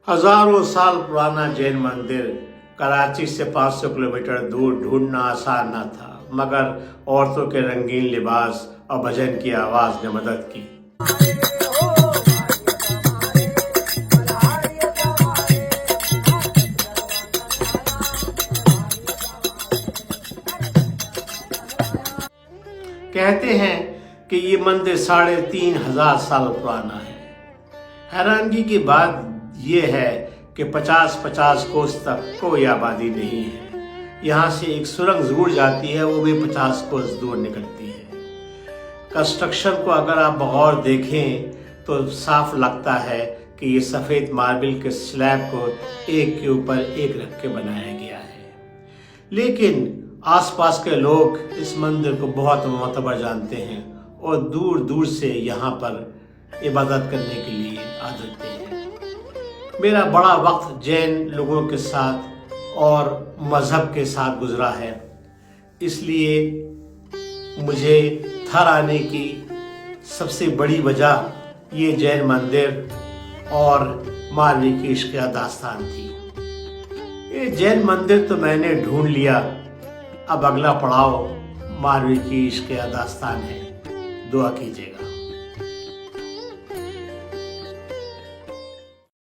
हजारों साल पुराना जैन मंदिर कराची से 500 किलोमीटर दूर ढूंढना आसान न था, मगर औरतों के रंगीन लिबास और भजन की आवाज ने मदद की। कहते हैं कि ये मंदिर 3500 साल पुराना है। हैरानगी की बात यह है कि 50-50 कोस तक कोई आबादी नहीं है। यहाँ से एक सुरंग जरूर जाती है, वो भी 50 कोस दूर निकलती है। कंस्ट्रक्शन को अगर आप गौर देखें तो साफ लगता है कि ये सफ़ेद मार्बल के स्लैब को एक के ऊपर एक रख के बनाया गया है। लेकिन आसपास के लोग इस मंदिर को बहुत मोतबर जानते हैं और दूर दूर से यहाँ पर इबादत करने के लिए आते हैं। मेरा बड़ा वक्त जैन लोगों के साथ और मज़हब के साथ गुजरा है, इसलिए मुझे थर आने की सबसे बड़ी वजह ये जैन मंदिर और मारवी की इश्क दास्तान थी। ये जैन मंदिर तो मैंने ढूंढ लिया, अब अगला पड़ाव मारवी की इश्क दास्तान है। दुआ कीजिएगा।